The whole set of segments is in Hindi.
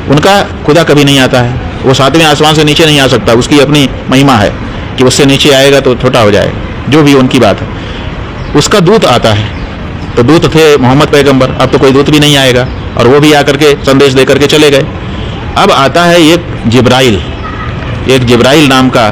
उनका खुदा कभी नहीं आता है, वो 7वें आसमान से नीचे नहीं आ सकता, उसकी अपनी महिमा है कि उससे नीचे आएगा तो छोटा हो जाएगा, जो भी उनकी बात है। उसका दूत आता है, तो दूत थे मोहम्मद पैगंबर, अब तो कोई दूत भी नहीं आएगा, और वो भी आकर के संदेश दे करके चले गए। अब आता है एक जिब्राइल नाम का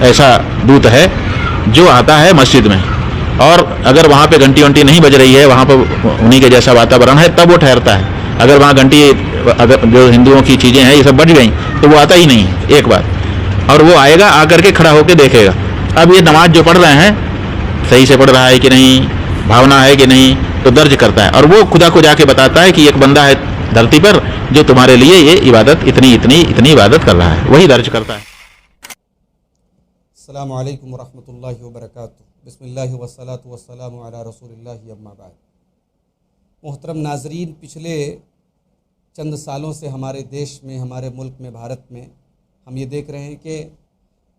ऐसा दूत है जो आता है मस्जिद में, और अगर वहाँ पे घंटी वंटी नहीं बज रही है, वहाँ पर उन्हीं के जैसा वातावरण है, तब वो ठहरता है। अगर वहाँ घंटी, अगर जो हिंदुओं की चीज़ें हैं ये सब बज गई तो वो आता ही नहीं है एक बार, और वो आएगा, आकर के खड़ा होकर देखेगा अब ये नमाज जो पढ़ रहे हैं सही से पढ़ रहा है कि नहीं, भावना है कि नहीं, तो दर्ज करता है, और वो खुदा को जाके बताता है कि एक बंदा है धरती पर जो तुम्हारे लिए ये इबादत इतनी इतनी इतनी इबादत कर रहा है, वही दर्ज करता है। अस्सलामु अलैकुम वरहमतुल्लाहि वबरकातुहू। बिस्मिल्लाहि वस्सलातु वस्सलामु अला रसूलिल्लाहि अम्मा बाद। मोहतरम नाज़रीन, पिछले चंद सालों से हमारे देश में, हमारे मुल्क में, भारत में हम ये देख रहे हैं कि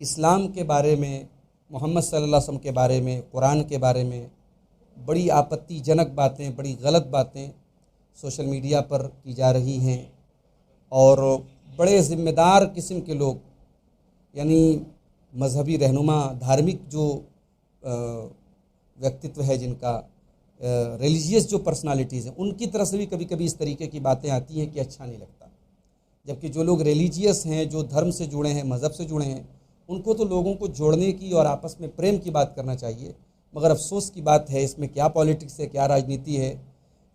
इस्लाम के बारे में, मोहम्मद सल्लल्लाहु अलैहि वसल्लम के बारे में, कुरान के बारे में बड़ी आपत्तिजनक बातें, बड़ी गलत बातें सोशल मीडिया पर की जा रही हैं, और बड़े ज़िम्मेदार किस्म के लोग, यानी मजहबी रहनुमा, धार्मिक जो व्यक्तित्व है, जिनका रिलीजियस जो पर्सनालिटीज़ हैं, उनकी तरफ से भी कभी कभी इस तरीके की बातें आती हैं कि अच्छा नहीं लगता। जबकि जो लोग रिलीजियस हैं, जो धर्म से जुड़े हैं, मज़हब से जुड़े हैं, उनको तो लोगों को जोड़ने की और आपस में प्रेम की बात करना चाहिए। मगर अफसोस की बात है, इसमें क्या पॉलिटिक्स है, क्या राजनीति है,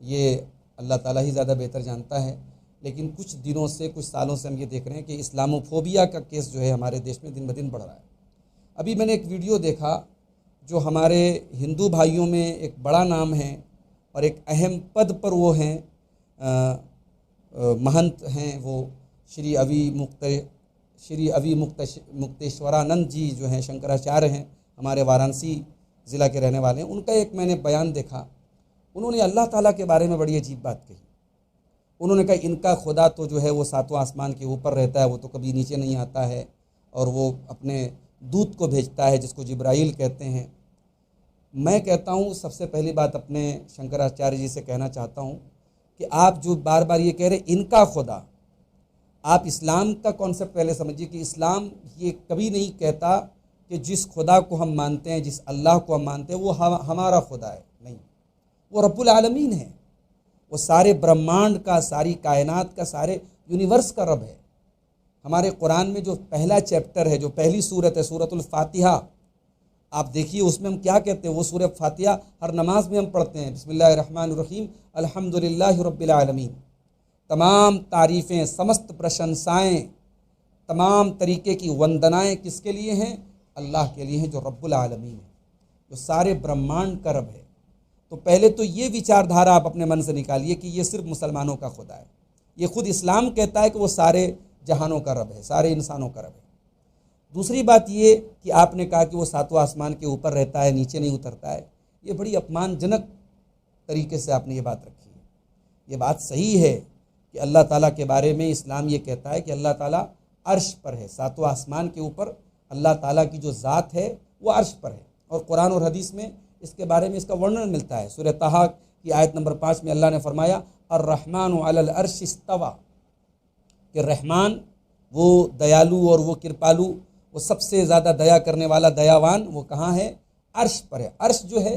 ये अल्लाह ताला ही ज़्यादा बेहतर जानता है। लेकिन कुछ दिनों से, कुछ सालों से हम ये देख रहे हैं कि इस्लामोफोबिया का केस जो है हमारे देश में दिन ब दिन बढ़ रहा है। अभी मैंने एक वीडियो देखा, जो हमारे हिंदू भाइयों में एक बड़ा नाम है और एक अहम पद पर वो हैं, महंत हैं, वो श्री अवी मुक्तेश्वरानंद जी जो हैं, शंकराचार्य हैं, हमारे वाराणसी ज़िला के रहने वाले हैं। उनका एक मैंने बयान देखा, उन्होंने अल्लाह ताला के बारे में बड़ी अजीब बात कही। उन्होंने कहा इनका खुदा तो जो है वो 7वां आसमान के ऊपर रहता है, वो तो कभी नीचे नहीं आता है, और वो अपने दूत को भेजता है जिसको जिब्राइल कहते हैं। मैं कहता हूँ, सबसे पहली बात अपने शंकराचार्य जी से कहना चाहता हूँ कि आप जो बार बार ये कह रहे इनका खुदा, आप इस्लाम का कॉन्सेप्ट पहले समझिए कि इस्लाम ये कभी नहीं कहता कि जिस खुदा को हम मानते हैं, जिस अल्लाह को हम मानते हैं, वो हमारा खुदा है। नहीं, वो रब्बुल आलमीन है, वो सारे ब्रह्मांड का, सारी कायनात का, सारे यूनिवर्स का रब है। हमारे कुरान में जो पहला चैप्टर है, जो पहली सूरत है, सूरतुल फातिहा, आप देखिए उसमें हम क्या कहते हैं। वो सूरत फातिहा हर नमाज में हम पढ़ते हैं, बिस्मिल्लाहिर्रहमानिर्रहीम अल्हम्दुलिल्लाहि रब्बिल आलमीन। तमाम तारीफ़ें, समस्त प्रशंसाएँ, तमाम तरीके की वंदनाएँ किसके लिए हैं? अल्लाह के लिए हैं, जो रब्बुल आलमीन है, जो सारे ब्रह्मांड का रब है। तो पहले तो ये विचारधारा आप अपने मन से निकालिए कि ये सिर्फ मुसलमानों का खुदा है। ये खुद इस्लाम कहता है कि वो सारे जहानों का रब है, सारे इंसानों का रब है। दूसरी बात ये कि आपने कहा कि वो 7वां आसमान के ऊपर रहता है, नीचे नहीं उतरता है। ये बड़ी अपमानजनक तरीके से आपने ये बात रखी है। ये बात सही है कि अल्लाह ताला के बारे में इस्लाम ये कहता है कि अल्लाह ताला अर्श पर है, 7वां आसमान के ऊपर अल्लाह ताला की जो ज़ात है वो अर्श पर है। और कुरान और हदीस में इसके बारे में इसका वर्णन मिलता है। सूरह ताहा की आयत नंबर 5 में अल्लाह ने फरमाया अर्रहमानु अलल अर्श इस्तवा, कि रहमान वो दयालु और वो कृपालु, वो सबसे ज़्यादा दया करने वाला, दयावान, वो कहाँ है? अर्श पर है। अर्श जो है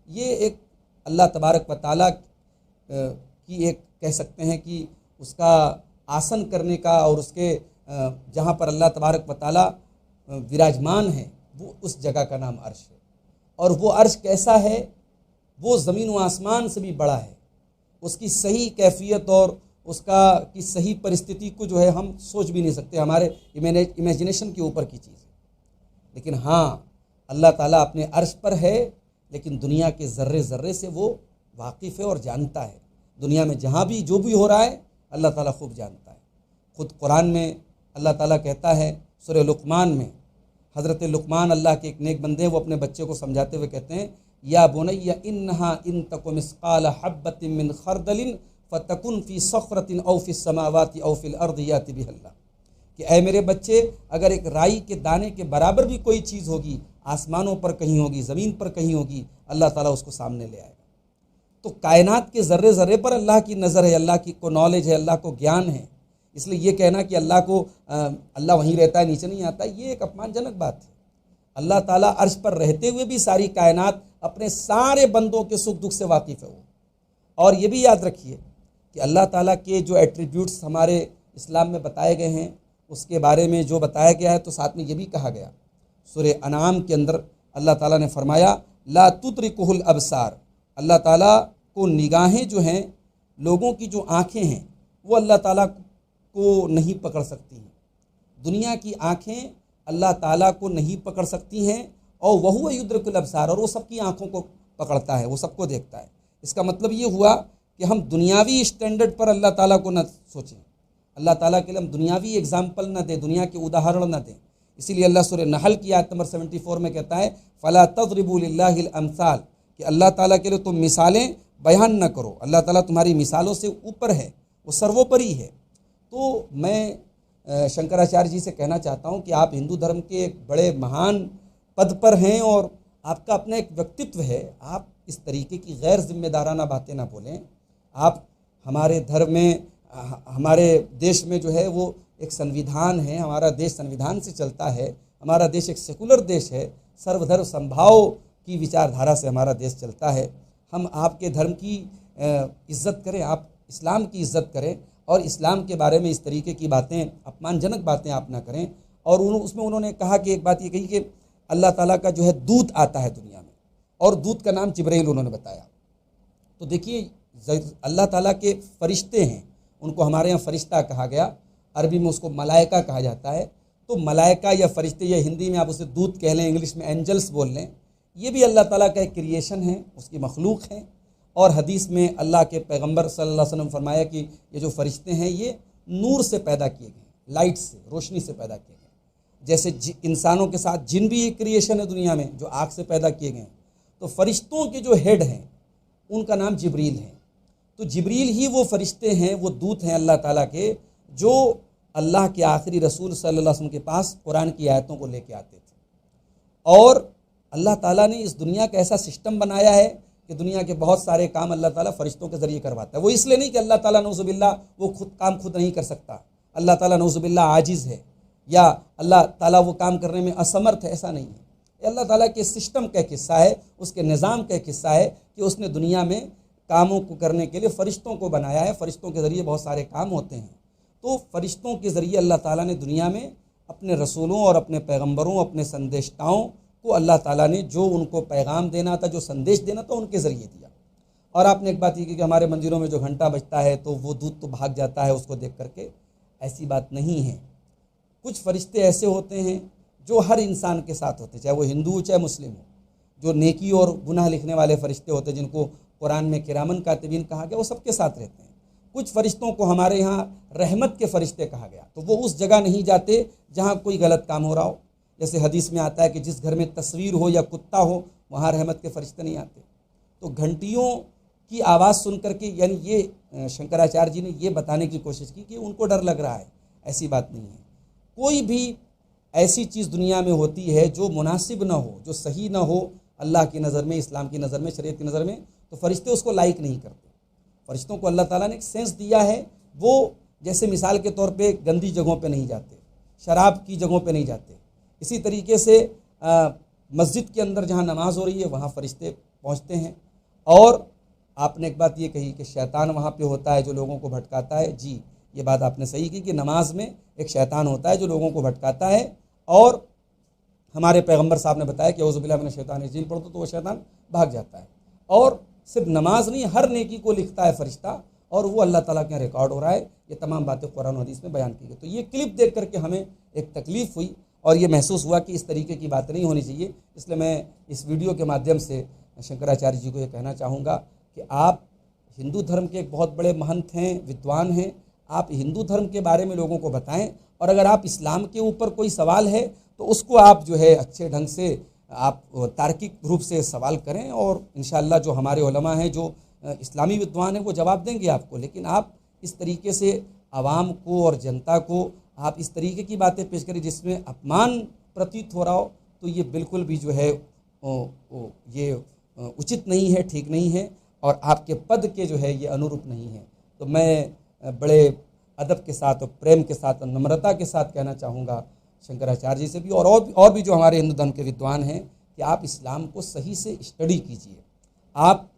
ये एक अल्लाह तबारक व तआला की एक कह सकते हैं कि उसका आसन करने का, और उसके जहाँ पर अल्लाह तबारक व तआला विराजमान है, वो उस जगह का नाम अर्श है। और वो अर्श कैसा है? वो ज़मीन व आसमान से भी बड़ा है। उसकी सही कैफियत और उसका की सही परिस्थिति को जो है हम सोच भी नहीं सकते, हमारे इमेजिनेशन के ऊपर की चीज़ है। लेकिन हाँ, अल्लाह ताला अपने अर्श पर है, लेकिन दुनिया के ज़र्रे ज़र्रे से वो वाकिफ़ है और जानता है। दुनिया में जहाँ भी जो भी हो रहा है अल्लाह ताला खूब जानता है। ख़ुद कुरान में अल्लाह ताला कहता है, सूरह लुक़मान में, हज़रत लुक़मान अल्लाह के एक नेक बंदे हैं, वो अपने बच्चे को समझाते हुए कहते हैं, या बुनय्या इन्नहा इन तकु मिस्क़ाल हब्बतिन मिन खरदलिन फ़तकुन फ़ी सख़रतिन औ फ़िस समावाति औ फ़िल अर्दि याति बिहल्लाह, कि ऐ मेरे बच्चे, अगर एक राई के दाने के बराबर भी कोई चीज़ होगी, आसमानों पर कहीं होगी, ज़मीन पर कहीं होगी, अल्लाह ताला उसको सामने ले आएगा। तो कायनात के ज़र्रे ज़र्रे पर अल्लाह की नज़र है, अल्लाह की को नॉलेज है, अल्लाह को ज्ञान है। इसलिए ये कहना कि अल्लाह वहीं रहता है, नीचे नहीं आता, ये एक अपमानजनक बात है। अल्लाह ताला अर्श पर रहते हुए भी सारी कायनात अपने सारे बंदों के सुख दुख से वाकिफ़ है वो। और ये भी याद रखिए कि अल्लाह ताला के जो एट्रीब्यूट्स हमारे इस्लाम में बताए गए हैं, उसके बारे में जो बताया गया है, तो साथ में ये भी कहा गया सूरह अनाम के अंदर अल्लाह ताला ने फरमाया ला तुद्रिकुहुल अबसार, अल्लाह ताला को निगाहें जो हैं, लोगों की जो आँखें हैं वो अल्लाह ताला को नहीं पकड़ सकती हैं। दुनिया की आँखें अल्लाह ताला को नहीं पकड़ सकती हैं, और वहु युद्रिकुल अबसार, और वो सबकी आँखों को पकड़ता है, वो सबको देखता है। इसका मतलब ये हुआ कि हम दुनियावी स्टैंडर्ड पर अल्लाह ताला को न सोचें, अल्लाह ताला के लिए हम दुनियावी एग्जाम्पल न दें, दुनिया के उदाहरण न दें। इसीलिए अल्लाह सूरह नहल की आयत नंबर 74 में कहता है फ़ला तज़रिबू लिल्लाहिल अमसाल, कि अल्लाह ताला के लिए तुम मिसालें बयान न करो, अल्लाह ताला तुम्हारी मिसालों से ऊपर है, वो सर्वोपरि है। तो मैं शंकराचार्य जी से कहना चाहता हूँ कि आप हिंदू धर्म के एक बड़े महान पद पर हैं और आपका अपना एक व्यक्तित्व है, आप इस तरीके की गैर जिम्मेदाराना बातें ना बोलें। आप हमारे धर्म में, हमारे देश में जो है वो एक संविधान है, हमारा देश संविधान से चलता है, हमारा देश एक सेकुलर देश है, सर्वधर्म समभाव की विचारधारा से हमारा देश चलता है। हम आपके धर्म की इज़्ज़त करें, आप इस्लाम की इज़्ज़त करें, और इस्लाम के बारे में इस तरीके की बातें, अपमानजनक बातें आप ना करें। और उसमें उन्होंने कहा कि एक बात ये कही कि अल्लाह ताला का जो है दूत आता है दुनिया में, और दूत का नाम जिब्राइल उन्होंने बताया। तो देखिए अल्लाह ताला के फरिश्ते हैं, उनको हमारे यहाँ फरिश्ता कहा गया, अरबी में उसको मलाइका कहा जाता है। तो मलाइका या फरिश्ते, या हिंदी में आप उसे दूत कह लें, इंग्लिश में एंजल्स बोल लें, ये भी अल्लाह ताला का एक क्रिएशन है, उसकी मखलूक है। और हदीस में अल्लाह के पैगंबर सल्लल्लाहु अलैहि वसल्लम फरमाया कि ये जो फरिश्ते हैं ये नूर से पैदा किए गए, लाइट से, रोशनी से पैदा किए गए। जैसे इंसानों के साथ जिन भी एक क्रिएशन है दुनिया में जो आग से पैदा किए गए, तो फरिश्तों के जो हेड हैं उनका नाम जिब्रील है। तो जिब्रील ही वो फरिश्ते हैं, वो दूत हैं अल्लाह ताला के, जो अल्लाह के आखिरी रसूल सल्लल्लाहु अलैहि वसल्लम के पास कुरान की आयतों को लेके आते थे। और अल्लाह ताला ने इस दुनिया का ऐसा सिस्टम बनाया है कि दुनिया के बहुत सारे काम अल्लाह ताला फरिश्तों के ज़रिए करवाता है। वो इसलिए नहीं कि अल्लाह ताला नऊज़ुबिल्लाह वो खुद नहीं कर सकता, अल्लाह ताला नऊज़ुबिल्लाह आजिज़ है, या अल्लाह ताला वो काम करने में असमर्थ है, ऐसा नहीं है। ये अल्लाह ताला के सिस्टम का एक हिस्सा है, उसके निज़ाम का एक हिस्सा है कि उसने दुनिया में कामों को करने के लिए फ़रिश्तों को बनाया है। फ़रिश्तों के ज़रिए बहुत सारे काम होते हैं। तो फ़रिश्तों के ज़रिए अल्लाह ताला ने दुनिया में अपने रसूलों और अपने पैगम्बरों, अपने संदेशताओं को अल्लाह ताला ने जो उनको पैगाम देना था, जो संदेश देना था, उनके ज़रिए दिया। और आपने एक बात ये की कि हमारे मंदिरों में जो घंटा बजता है तो वो दूत तो भाग जाता है उसको देख करके, ऐसी बात नहीं है। कुछ फरिश्ते ऐसे होते हैं जो हर इंसान के साथ होते, चाहे वो हिंदू हो चाहे मुस्लिम हो, जो नेकी और गुनाह लिखने वाले फरिश्ते होते हैं, जिनको कुरान में किरामन कातिबीन कहा गया, वो सबके साथ रहते हैं। कुछ फरिश्तों को हमारे यहाँ रहमत के फरिश्ते कहा गया, तो वो उस जगह नहीं जाते जहाँ कोई गलत काम हो रहा हो। जैसे हदीस में आता है कि जिस घर में तस्वीर हो या कुत्ता हो वहाँ रहमत के फरिश्ते नहीं आते। तो घंटियों की आवाज़ सुन करके, यानी ये शंकराचार्य जी ने ये बताने की कोशिश की कि उनको डर लग रहा है, ऐसी बात नहीं है। कोई भी ऐसी चीज़ दुनिया में होती है जो मुनासिब ना हो, जो सही ना हो अल्लाह की नज़र में, इस्लाम की नज़र में, शरीयत की नज़र में, तो फरिश्ते उसको लाइक नहीं करते। फरिश्तों को अल्लाह ताला ने एक सेंस दिया है, वो जैसे मिसाल के तौर पे गंदी जगहों पे नहीं जाते, शराब की जगहों पे नहीं जाते। इसी तरीके से मस्जिद के अंदर जहाँ नमाज हो रही है वहाँ फरिश्ते पहुँचते हैं। और आपने एक बात ये कही कि शैतान वहाँ पे होता है जो लोगों को भटकाता है। जी, ये बात आपने सही की कि नमाज में एक शैतान होता है जो लोगों को भटकाता है। और हमारे पैगंबर साहब ने बताया कि औज़ुबिल्लाह मिनश शैतानिर रजीम पढ़ो तो वो शैतान भाग जाता है। और सिर्फ नमाज नहीं, हर नेकी को लिखता है फरिश्ता, और वो अल्लाह ताला के यहाँ रिकॉर्ड हो रहा है। ये तमाम बातें कुरान और हदीस में बयान की गई। तो ये क्लिप देख करके हमें एक तकलीफ़ हुई और ये महसूस हुआ कि इस तरीके की बातें नहीं होनी चाहिए। इसलिए मैं इस वीडियो के माध्यम से शंकराचार्य जी को ये कहना चाहूँगा कि आप हिंदू धर्म के एक बहुत बड़े महंत हैं, विद्वान हैं, आप हिंदू धर्म के बारे में लोगों को बताएं। और अगर आप इस्लाम के ऊपर कोई सवाल है तो उसको आप जो है अच्छे ढंग से आप तार्किक रूप से सवाल करें, और इंशाअल्लाह जो हमारे उलमा हैं, जो इस्लामी विद्वान हैं, वो जवाब देंगे आपको। लेकिन आप इस तरीके से आवाम को और जनता को आप इस तरीके की बातें पेश करें जिसमें अपमान प्रतीत हो रहा हो, तो ये बिल्कुल भी जो है ये उचित नहीं है, ठीक नहीं है। और आपके पद के जो है ये अनुरूप नहीं है। तो मैं बड़े अदब के साथ और प्रेम के साथ और नम्रता के साथ कहना चाहूँगा शंकराचार्य जी से भी और भी जो हमारे हिंदू धर्म के विद्वान हैं कि आप इस्लाम को सही से स्टडी कीजिए। आप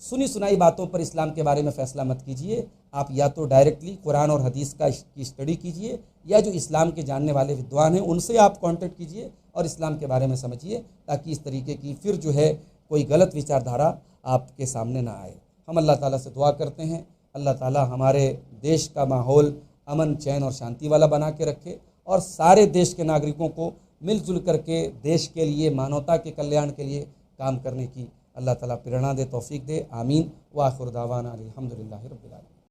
सुनी सुनाई बातों पर इस्लाम के बारे में फ़ैसला मत कीजिए। आप या तो डायरेक्टली कुरान और हदीस की स्टडी कीजिए, या जो इस्लाम के जानने वाले विद्वान हैं उनसे आप कांटेक्ट कीजिए और इस्लाम के बारे में समझिए, ताकि इस तरीके की फिर जो है कोई गलत विचारधारा आपके सामने ना आए। हम अल्लाह ताला से दुआ करते हैं अल्लाह ताला हमारे देश का माहौल अमन चैन और शांति वाला बना के रखे और सारे देश के नागरिकों को मिलजुल करके देश के लिए, मानवता के कल्याण के लिए काम करने की अल्लाह ताला प्रेरणा दे, तौफीक दे। आमीन। व आखिर दावाना अल्हम्दुलिल्लाहि रब्बिल आलमीन।